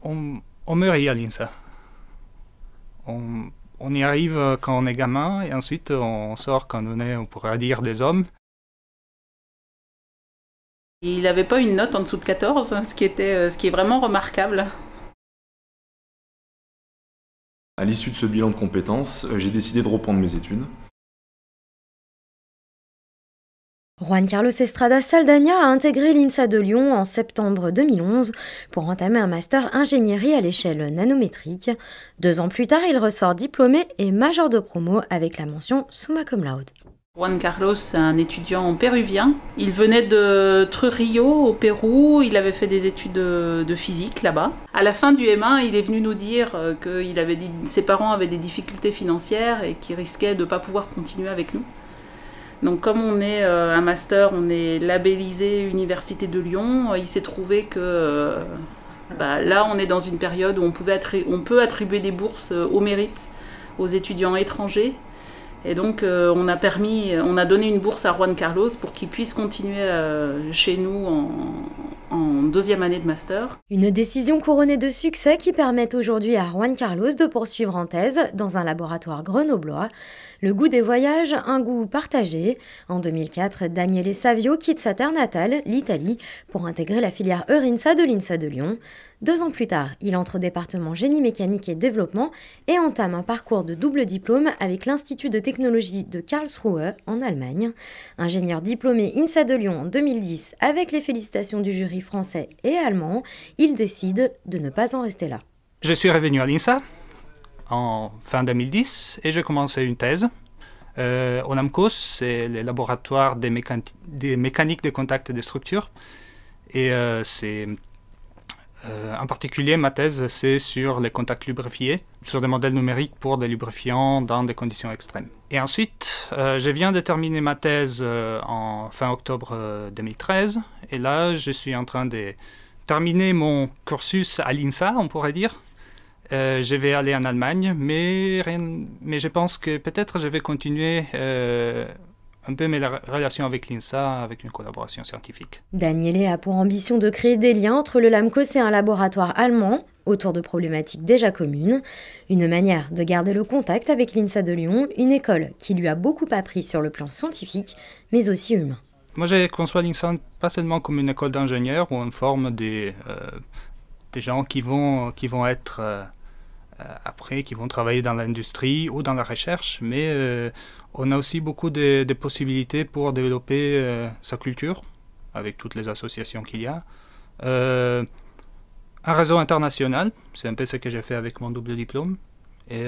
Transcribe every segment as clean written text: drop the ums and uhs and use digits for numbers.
on mûrit à l'INSA. On y arrive quand on est gamin et ensuite on sort quand on est, on pourrait dire, des hommes. Il n'avait pas une note en dessous de 14, ce qui est vraiment remarquable. À l'issue de ce bilan de compétences, j'ai décidé de reprendre mes études. Juan Carlos Estrada Saldaña a intégré l'INSA de Lyon en septembre 2011 pour entamer un master ingénierie à l'échelle nanométrique. 2 ans plus tard, il ressort diplômé et major de promo avec la mention summa cum laude. Juan Carlos, c'est un étudiant péruvien. Il venait de Trujillo, au Pérou. Il avait fait des études de physique là-bas. À la fin du M1, il est venu nous dire que ses parents avaient des difficultés financières et qu'il risquait de ne pas pouvoir continuer avec nous. Donc comme on est un master, on est labellisé Université de Lyon, il s'est trouvé que là on est dans une période où on peut attribuer des bourses au mérite aux étudiants étrangers. Et donc on a donné une bourse à Juan Carlos pour qu'il puisse continuer chez nous en 2e année de master. Une décision couronnée de succès qui permet aujourd'hui à Juan Carlos de poursuivre en thèse dans un laboratoire grenoblois. Le goût des voyages, un goût partagé. En 2004, Daniele Savio quitte sa terre natale, l'Italie, pour intégrer la filière Eurinsa de l'INSA de Lyon. 2 ans plus tard, il entre au département génie mécanique et développement et entame un parcours de double diplôme avec l'Institut de technologie de Karlsruhe en Allemagne. Ingénieur diplômé INSA de Lyon en 2010 avec les félicitations du jury français et allemand, il décide de ne pas en rester là. Je suis revenu à l'INSA en fin 2010 et j'ai commencé une thèse. Au NAMCOS, c'est le laboratoire des mécaniques de contact et des structures. Et en particulier, ma thèse, c'est sur les contacts lubrifiés, sur des modèles numériques pour des lubrifiants dans des conditions extrêmes. Et ensuite, je viens de terminer ma thèse en fin octobre 2013. Et là, je suis en train de terminer mon cursus à l'INSA, on pourrait dire. Je vais aller en Allemagne, mais je pense que peut-être je vais continuer un peu mes relations avec l'INSA, avec une collaboration scientifique. Daniele a pour ambition de créer des liens entre le LAMCOS et un laboratoire allemand autour de problématiques déjà communes. Une manière de garder le contact avec l'INSA de Lyon, une école qui lui a beaucoup appris sur le plan scientifique, mais aussi humain. Moi, je conçois l'INSA pas seulement comme une école d'ingénieurs où on forme des gens qui vont être après, qui vont travailler dans l'industrie ou dans la recherche, mais on a aussi beaucoup de possibilités pour développer sa culture avec toutes les associations qu'il y a. Un réseau international, c'est un peu ce que j'ai fait avec mon double diplôme. Et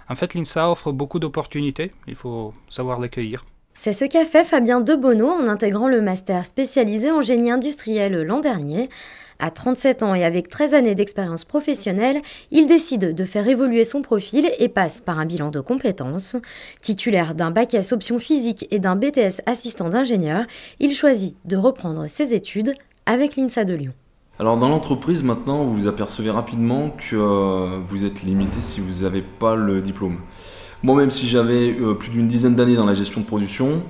en fait, l'INSA offre beaucoup d'opportunités, il faut savoir les cueillir. C'est ce qu'a fait Fabien Debonneau en intégrant le master spécialisé en génie industriel l'an dernier. À 37 ans et avec 13 années d'expérience professionnelle, il décide de faire évoluer son profil et passe par un bilan de compétences. Titulaire d'un bac S option physique et d'un BTS assistant d'ingénieur, il choisit de reprendre ses études avec l'INSA de Lyon. Alors dans l'entreprise maintenant, vous vous apercevez rapidement que vous êtes limité si vous n'avez pas le diplôme. Moi, même si j'avais plus d'une dizaine d'années dans la gestion de production,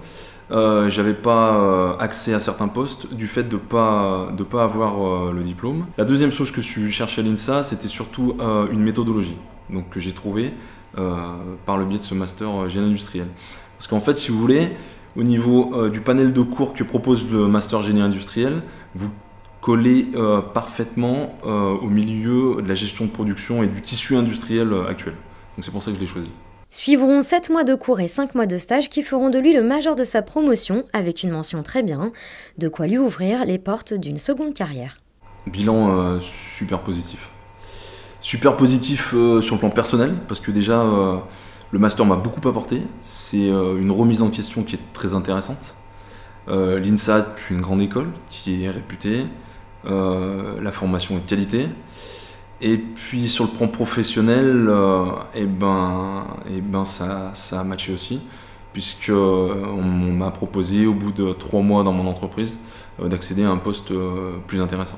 j'avais pas accès à certains postes du fait de pas avoir le diplôme. La deuxième chose que je suis cherché à l'INSA, c'était surtout une méthodologie, donc que j'ai trouvé par le biais de ce master génie industriel. Parce qu'en fait, si vous voulez, au niveau du panel de cours que propose le master génie industriel, vous collez parfaitement au milieu de la gestion de production et du tissu industriel actuel. Donc c'est pour ça que je l'ai choisi. Suivront 7 mois de cours et 5 mois de stage qui feront de lui le major de sa promotion avec une mention très bien, de quoi lui ouvrir les portes d'une seconde carrière. Bilan super positif. Super positif sur le plan personnel parce que déjà le master m'a beaucoup apporté. C'est une remise en question qui est très intéressante. L'INSA est une grande école qui est réputée, la formation est de qualité. Et puis sur le plan professionnel, ça a matché aussi, puisqu'on m'a proposé au bout de 3 mois dans mon entreprise d'accéder à un poste plus intéressant.